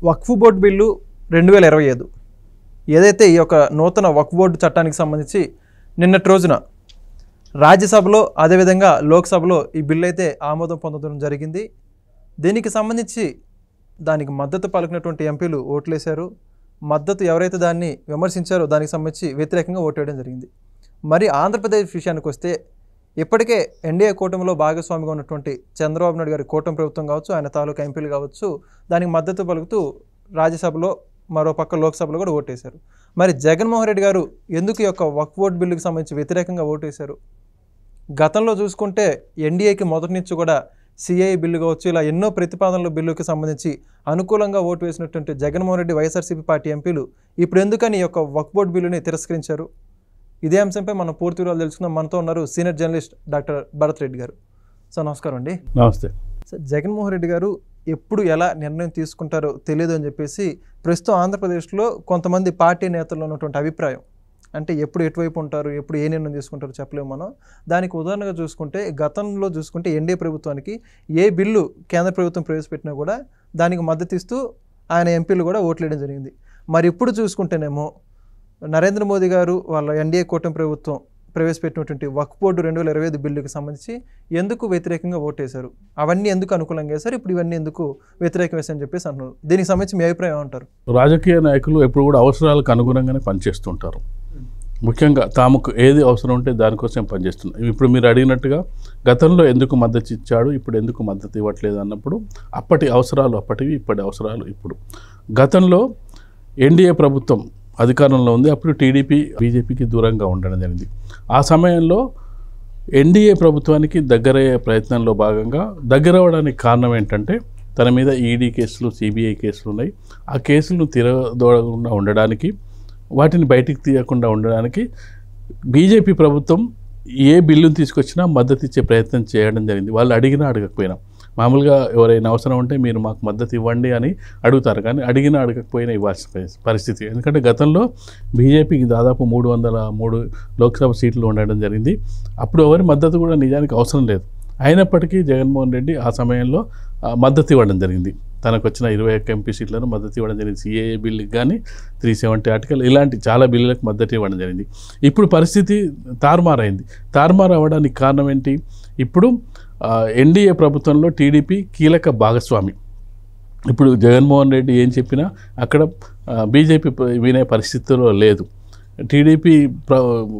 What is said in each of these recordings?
వక్ఫ్ board bill 2025 ఏదైతే ఈ యొక్క నూతన వక్ఫ్ బోర్డు చట్టానికి సంబంధించి నిన్నటి రోజున రాజ్యసభలో అదేవిధంగా లోక్సభలో ఈ బిల్లు అయితే ఆమోదం పొందడం జరిగింది. దీనికి సంబంధించి దానికి మద్దతు పలికినటువంటి ఎంపీలు ఓట్లేశారు. మద్దతు ఎవరైతే దాన్ని విమర్శించారో దానికి సంబంధించి వ్యతిరేకంగా ఓటేయడం జరిగింది. మరి ఆంధ్రప్రదేశ్ విషయానికి వస్తే ఇప్పటికే ఎన్డీఏ కూటమిలో భాగస్వామిగా ఉన్నటువంటి చంద్రబాబు నాయుడు గారి కూటమి ప్రభుత్వం కావచ్చు, ఆయన తాలూకా ఎంపీలు కావచ్చు, దానికి మద్దతు పలుకుతూ రాజ్యసభలో మరో పక్క లోక్సభలో కూడా ఓటేశారు. మరి జగన్మోహన్ రెడ్డి గారు ఎందుకు ఈ యొక్క వక్ఫ్ బోర్డు బిల్లుకి సంబంధించి వ్యతిరేకంగా ఓటేశారు? గతంలో చూసుకుంటే ఎన్డీఏకి మొదటి నుంచి కూడా సిఐ బిల్లు కావచ్చు, ఇలా ఎన్నో ప్రతిపాదనల బిల్లుకి సంబంధించి అనుకూలంగా ఓటు వేసినటువంటి జగన్మోహన్ రెడ్డి వైఎస్ఆర్సీపీ పార్టీ ఎంపీలు ఇప్పుడు ఎందుకని ఈ యొక్క వక్ఫ్ బోర్డు బిల్లుని తిరస్కరించారు? ఇదే అంశంపై మనం పూర్తి వివరాలు తెలుసుకుందాం. మనతో ఉన్నారు senior journalist doctor Bharat Reddy గారు. సార్ నమస్కారం అండి. నమస్తే సార్, జగన్మోహన్ రెడ్డి గారు ఎప్పుడు ఎలా నిర్ణయం తీసుకుంటారో తెలియదు అని చెప్పేసి ప్రస్తుతం ఆంధ్రప్రదేశ్లో కొంతమంది పార్టీ నేతల్లో ఉన్నటువంటి అభిప్రాయం. అంటే ఎప్పుడు ఎటువైపు ఉంటారు, ఎప్పుడు ఏ నిర్ణయం తీసుకుంటారో చెప్పలేము మనం. దానికి ఉదాహరణగా చూసుకుంటే గతంలో చూసుకుంటే ఎన్డీఏ ప్రభుత్వానికి ఏ బిల్లు కేంద్ర ప్రభుత్వం ప్రవేశపెట్టినా కూడా దానికి మద్దతు ఇస్తూ ఆయన ఎంపీలు కూడా ఓట్లేయడం జరిగింది. మరి ఇప్పుడు చూసుకుంటేనేమో నరేంద్ర మోదీ గారు వాళ్ళ ఎన్డీఏ కూటమి ప్రభుత్వం ప్రవేశపెట్టినటువంటి వక్ఫ్ బోర్డు 2025 బిల్లుకి సంబంధించి ఎందుకు వ్యతిరేకంగా ఓటేశారు? అవన్నీ ఎందుకు అనుకూలంగా వేశారు, ఇప్పుడు ఇవన్నీ ఎందుకు వ్యతిరేకం వేశారని చెప్పేసి అంటున్నారు. దీనికి సంబంధించి మీ అభిప్రాయం ఏమంటారు? రాజకీయ నాయకులు ఎప్పుడు కూడా అవసరాలకు అనుగుణంగానే పనిచేస్తుంటారు. ముఖ్యంగా తాముకు ఏది అవసరం ఉంటే దానికోసం పనిచేస్తున్నారు. ఇప్పుడు మీరు అడిగినట్టుగా గతంలో ఎందుకు మద్దతు ఇచ్చాడు, ఇప్పుడు ఎందుకు మద్దతు ఇవ్వట్లేదు అన్నప్పుడు అప్పటి అవసరాలు అప్పటివి, ఇప్పటి అవసరాలు ఇప్పుడు. గతంలో ఎన్డీఏ ప్రభుత్వం అధికారంలో ఉంది, అప్పుడు టీడీపీ బీజేపీకి దూరంగా ఉండడం జరిగింది. ఆ సమయంలో ఎన్డీఏ ప్రభుత్వానికి దగ్గరయ్యే ప్రయత్నంలో భాగంగా దగ్గర అవ్వడానికి కారణం ఏంటంటే తన మీద ఈడీ కేసులు, సిబిఐ కేసులు ఉన్నాయి. ఆ కేసులను తిరగదోడకుండా ఉండడానికి, వాటిని బయటికి తీయకుండా ఉండడానికి బీజేపీ ప్రభుత్వం ఏ బిల్లును తీసుకొచ్చినా మద్దతు ఇచ్చే ప్రయత్నం చేయడం జరిగింది. వాళ్ళు అడిగినా అడగకపోయినా. మామూలుగా ఎవరైనా అవసరం ఉంటే మీరు మాకు మద్దతు ఇవ్వండి అని అడుగుతారు, కానీ అడిగినా అడగకపోయినా ఇవ్వాల్సిన పరిస్థితి. ఎందుకంటే గతంలో బీజేపీకి దాదాపు 303 లోక్సభ సీట్లు ఉండడం జరిగింది. అప్పుడు ఎవరి మద్దతు కూడా నిజానికి అవసరం లేదు. అయినప్పటికీ జగన్మోహన్ రెడ్డి ఆ సమయంలో మద్దతు ఇవ్వడం జరిగింది. తనకు వచ్చిన 21 ఎంపీ సీట్లను మద్దతు ఇవ్వడం జరిగింది. సిఏఏ బిల్లుకి కానీ 370 ఆర్టికల్ ఇలాంటి చాలా బిల్లులకు మద్దతు ఇవ్వడం జరిగింది. ఇప్పుడు పరిస్థితి తారుమారైంది. తారుమారు అవ్వడానికి కారణం ఏంటి? ఇప్పుడు ఎన్డీఏ ప్రభుత్వంలో టీడీపీ కీలక భాగస్వామి. ఇప్పుడు జగన్మోహన్ రెడ్డి ఏం చెప్పినా అక్కడ బీజేపీ వినే పరిస్థితిలో లేదు. టీడీపీ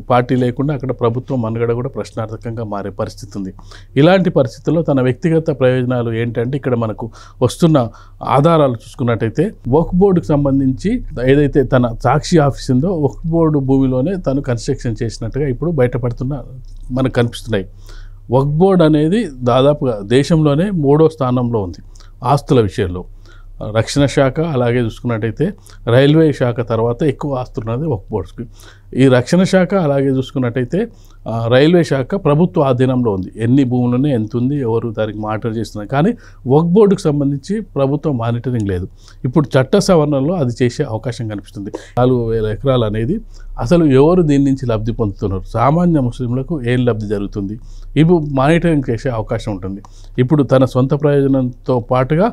పార్టీ లేకుండా అక్కడ ప్రభుత్వం మనుగడ కూడా ప్రశ్నార్థకంగా మారే పరిస్థితి ఉంది. ఇలాంటి పరిస్థితుల్లో తన వ్యక్తిగత ప్రయోజనాలు ఏంటంటే ఇక్కడ మనకు వస్తున్న ఆధారాలు చూసుకున్నట్టయితే వక్ఫ్ బోర్డుకు సంబంధించి ఏదైతే తన సాక్షి ఆఫీస్ ఉందో వక్ఫ్ బోర్డు భూమిలోనే తను కన్స్ట్రక్షన్ చేసినట్టుగా ఇప్పుడు బయటపడుతున్న మనకు కనిపిస్తున్నాయి. వక్ఫ్ బోర్డు అనేది దాదాపుగా దేశంలోనే 3వ స్థానంలో ఉంది ఆస్తుల విషయంలో. రక్షణ శాఖ అలాగే చూసుకున్నట్టయితే రైల్వే శాఖ తర్వాత ఎక్కువ ఆస్తులు ఉన్నది వక్ఫ్ బోర్డ్స్కి. ఈ రక్షణ శాఖ అలాగే చూసుకున్నట్టయితే రైల్వే శాఖ ప్రభుత్వ ఆధీనంలో ఉంది. ఎన్ని భూములనే ఎంత ఉంది, ఎవరు దానికి మానిటర్ చేస్తున్నారు. కానీ వక్ఫ్ బోర్డుకు సంబంధించి ప్రభుత్వం మానిటరింగ్ లేదు. ఇప్పుడు చట్ట సవరణలో అది చేసే అవకాశం కనిపిస్తుంది. 4,000 ఎకరాలు అనేది అసలు ఎవరు దీని నుంచి లబ్ధి పొందుతున్నారు, సామాన్య ముస్లింలకు ఏం లబ్ధి జరుగుతుంది, ఇవి మానిటరింగ్ చేసే అవకాశం ఉంటుంది. ఇప్పుడు తన సొంత ప్రయోజనంతో పాటుగా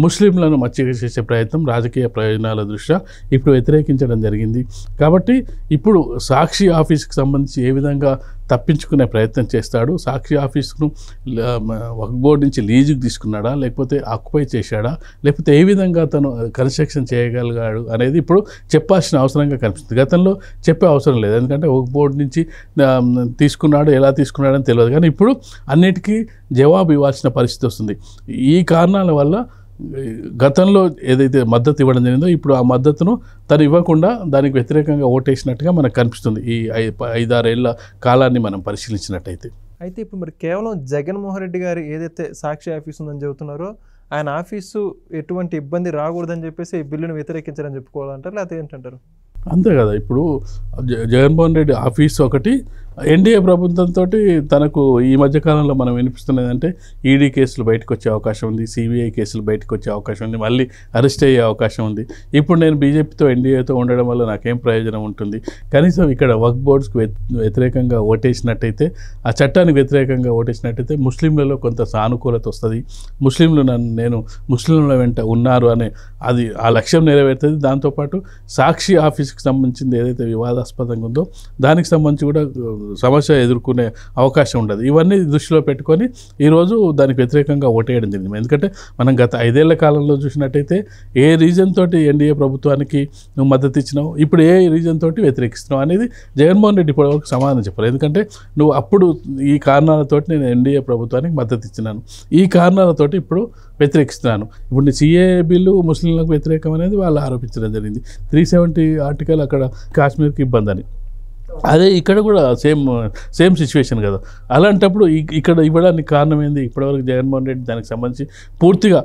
ముస్లింలను మచ్చిక చేసే ప్రయత్నం రాజకీయ ప్రయోజనాల దృష్ట్యా ఇప్పుడు వ్యతిరేకించడం జరిగింది. కాబట్టి ఇప్పుడు సాక్షి ఆఫీస్కి సంబంధించి ఏ విధంగా తప్పించుకునే ప్రయత్నం చేస్తాడు, సాక్షి ఆఫీస్ను వక్ఫ్ బోర్డు నుంచి లీజుకు తీసుకున్నాడా, లేకపోతే ఆక్యుపై చేశాడా, లేకపోతే ఏ విధంగా తను కన్స్ట్రక్షన్ చేయగలిగాడు అనేది ఇప్పుడు చెప్పాల్సిన అవసరంగా కనిపిస్తుంది. గతంలో చెప్పే అవసరం లేదు, ఎందుకంటే వక్ఫ్ బోర్డు నుంచి తీసుకున్నాడు, ఎలా తీసుకున్నాడని తెలియదు. కానీ ఇప్పుడు అన్నిటికీ జవాబు ఇవ్వాల్సిన పరిస్థితి వస్తుంది. ఈ కారణాల వల్ల గతంలో ఏదైతే మద్దతు ఇవ్వడం జరిగిందో ఇప్పుడు ఆ మద్దతును తను ఇవ్వకుండా దానికి వ్యతిరేకంగా ఓటేసినట్టుగా మనకు కనిపిస్తుంది. ఈ 5-6 ఏళ్ల కాలాన్ని మనం పరిశీలించినట్టయితే. అయితే ఇప్పుడు మరి కేవలం జగన్మోహన్ రెడ్డి గారు ఏదైతే సాక్షి ఆఫీస్ ఉందని చెబుతున్నారో ఆయన ఆఫీసు ఎటువంటి ఇబ్బంది రాకూడదని చెప్పేసి ఈ బిల్లును వ్యతిరేకించారని చెప్పుకోవాలంటారు, లేకపోతే ఏంటంటారు? అంతే కదా. ఇప్పుడు జగన్మోహన్ రెడ్డి ఆఫీస్ ఒకటి, ఎన్డీఏ ప్రభుత్వంతో తనకు ఈ మధ్యకాలంలో మనం వినిపిస్తున్నది అంటే ఈడీ కేసులు బయటకు వచ్చే అవకాశం ఉంది, సిబిఐ కేసులు బయటకు వచ్చే అవకాశం ఉంది, మళ్ళీ అరెస్ట్ అయ్యే అవకాశం ఉంది. ఇప్పుడు నేను బీజేపీతో ఎన్డీఏతో ఉండడం వల్ల నాకేం ప్రయోజనం ఉంటుంది? కనీసం ఇక్కడ వక్ఫ్ బోర్డ్స్కి వ్యతిరేకంగా ఓటేసినట్టయితే, ఆ చట్టానికి వ్యతిరేకంగా ఓటేసినట్టయితే ముస్లింలలో కొంత సానుకూలత వస్తుంది, ముస్లింలు నేను ముస్లింల వెంట ఉన్నారు అనే అది ఆ లక్ష్యం నెరవేరుతుంది. దాంతోపాటు సాక్షి ఆఫీస్కి సంబంధించింది ఏదైతే వివాదాస్పదంగా ఉందో దానికి సంబంధించి కూడా సమస్య ఎదుర్కొనే అవకాశం ఉండదు. ఇవన్నీ దృష్టిలో పెట్టుకొని ఈరోజు దానికి వ్యతిరేకంగా ఓటేయడం జరిగింది. ఎందుకంటే మనం గత 5 ఏళ్ల కాలంలో చూసినట్టయితే ఏ రీజన్ తోటి ఎన్డీఏ ప్రభుత్వానికి నువ్వు మద్దతు ఇచ్చినావు, ఇప్పుడు ఏ రీజన్ తోటి వ్యతిరేకిస్తున్నావు అనేది జగన్మోహన్ రెడ్డి ఇప్పటివరకు సమాధానం చెప్పారు. ఎందుకంటే నువ్వు అప్పుడు ఈ కారణాలతోటి నేను ఎన్డీఏ ప్రభుత్వానికి మద్దతు ఇచ్చినాను, ఈ కారణాలతోటి ఇప్పుడు వ్యతిరేకిస్తున్నాను. ఇప్పుడు సిఏ బిల్లు ముస్లింలకు వ్యతిరేకం అనేది వాళ్ళు ఆరోపించడం జరిగింది. 370 ఆర్టికల్ అక్కడ కాశ్మీర్కి ఇబ్బంది అని. అదే ఇక్కడ కూడా సేమ్ సిచ్యువేషన్ కదా. అలాంటప్పుడు ఇక్కడ ఇవ్వడానికి కారణం ఏంది? ఇప్పటివరకు జగన్మోహన్ రెడ్డి దానికి సంబంధించి పూర్తిగా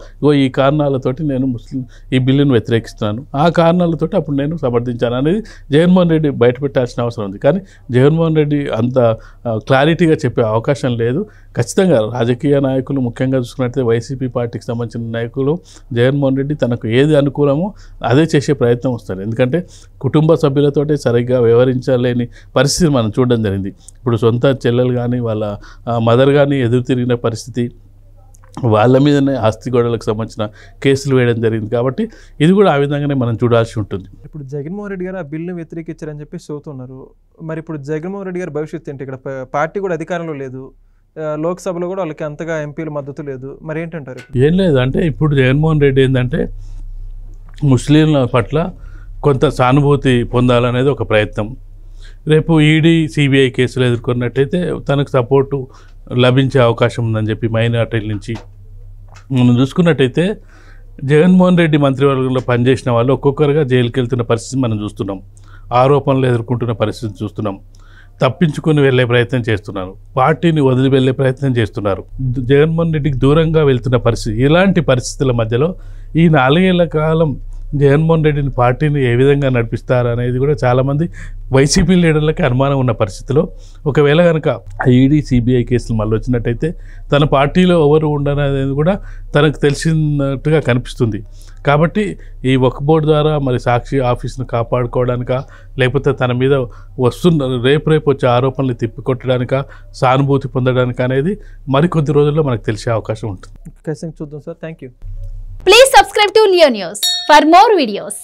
ఈ కారణాలతోటి నేను ఈ బిల్లును వ్యతిరేకిస్తున్నాను, ఆ కారణాలతోటి అప్పుడు నేను సమర్థించాను అనేది జగన్మోహన్ రెడ్డి బయటపెట్టాల్సిన అవసరం ఉంది. కానీ జగన్మోహన్ రెడ్డి అంత క్లారిటీగా చెప్పే అవకాశం లేదు. ఖచ్చితంగా రాజకీయ నాయకులు ముఖ్యంగా చూసుకున్నట్లయితే వైసీపీ పార్టీకి సంబంధించిన నాయకులు జగన్మోహన్ రెడ్డి తనకు ఏది అనుకూలమో అదే చేసే ప్రయత్నం వస్తారు. ఎందుకంటే కుటుంబ సభ్యులతోటి సరిగ్గా వ్యవహరించలేని పరిస్థితి మనం చూడడం జరిగింది. ఇప్పుడు సొంత చెల్లెలు కానీ వాళ్ళ మదర్ కానీ ఎదురు తిరిగిన పరిస్థితి, వాళ్ళ మీదనే ఆస్తి గొడవలకు సంబంధించిన కేసులు వేయడం జరిగింది. కాబట్టి ఇది కూడా ఆ విధంగానే మనం చూడాల్సి ఉంటుంది. ఇప్పుడు జగన్మోహన్ రెడ్డి గారు ఆ బిల్లును వ్యతిరేకించారని చెప్పి చెబుతున్నారు. మరి ఇప్పుడు జగన్మోహన్ రెడ్డి గారి భవిష్యత్తు ఏంటి? ఇక్కడ పార్టీ కూడా అధికారంలో లేదు, లోక్సభలో కూడా వాళ్ళకి అంతగా ఎంపీల మద్దతు లేదు. మరి ఏంటంటారు? ఏం లేదు అంటే ఇప్పుడు జగన్మోహన్ రెడ్డి ఏంటంటే ముస్లింల పట్ల కొంత సానుభూతి పొందాలనేది ఒక ప్రయత్నం. రేపు ఈడీ సిబిఐ కేసులు ఎదుర్కొన్నట్టయితే తనకు సపోర్టు లభించే అవకాశం ఉందని చెప్పి మైనార్టీల నుంచి మనం చూసుకున్నట్టయితే జగన్మోహన్ రెడ్డి మంత్రివర్గంలో పనిచేసిన వాళ్ళు ఒక్కొక్కరుగా జైలుకి వెళ్తున్న పరిస్థితి మనం చూస్తున్నాం, ఆరోపణలు ఎదుర్కొంటున్న పరిస్థితి చూస్తున్నాం, తప్పించుకొని వెళ్ళే ప్రయత్నం చేస్తున్నారు, పార్టీని వదిలి వెళ్ళే ప్రయత్నం చేస్తున్నారు, జగన్మోహన్ రెడ్డికి దూరంగా వెళ్తున్న పరిస్థితి. ఇలాంటి పరిస్థితుల మధ్యలో ఈ 4 ఏళ్ల కాలం జగన్మోహన్ రెడ్డిని పార్టీని ఏ విధంగా నడిపిస్తారు అనేది కూడా చాలామంది వైసీపీ లీడర్లకి అనుమానం ఉన్న పరిస్థితిలో ఒకవేళ కనుక ఈడీ సిబిఐ కేసులు మళ్ళీ వచ్చినట్టయితే తన పార్టీలో ఎవరు ఉండరనేది కూడా తనకు తెలిసినట్టుగా కనిపిస్తుంది. కాబట్టి ఈ వక్ఫ్ బోర్డు ద్వారా మరి సాక్షి ఆఫీస్ను కాపాడుకోవడానిక, లేకపోతే తన మీద వస్తున్న రేపు వచ్చే ఆరోపణలు తిప్పికొట్టడానిక, సానుభూతి పొందడానికి అనేది మరికొద్ది రోజుల్లో మనకు తెలిసే అవకాశం ఉంటుంది. ఖచ్చితంగా చూద్దాం sir. Thank you. Please subscribe to Leo News for more videos.